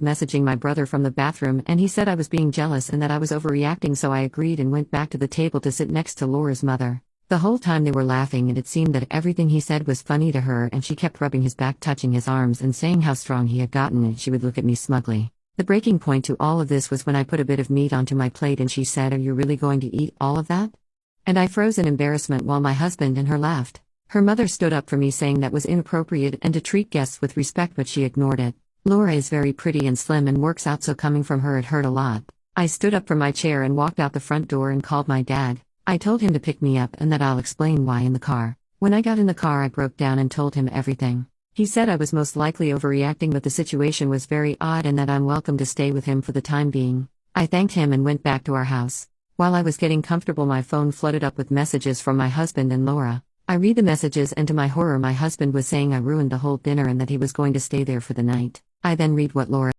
messaging my brother from the bathroom, and he said I was being jealous and that I was overreacting, so I agreed and went back to the table to sit next to Laura's mother. The whole time they were laughing, and it seemed that everything he said was funny to her, and she kept rubbing his back, touching his arms, and saying how strong he had gotten, and she would look at me smugly. The breaking point to all of this was when I put a bit of meat onto my plate and she said, "Are you really going to eat all of that?" And I froze in embarrassment while my husband and her laughed. Her mother stood up for me, saying that was inappropriate and to treat guests with respect, but she ignored it. Laura is very pretty and slim and works out, so coming from her it hurt a lot. I stood up from my chair and walked out the front door and called my dad. I told him to pick me up and that I'll explain why in the car. When I got in the car, I broke down and told him everything. He said I was most likely overreacting, but the situation was very odd and that I'm welcome to stay with him for the time being. I thanked him and went back to our house. While I was getting comfortable, my phone flooded up with messages from my husband and Laura. I read the messages, and to my horror my husband was saying I ruined the whole dinner and that he was going to stay there for the night. I then read what Laura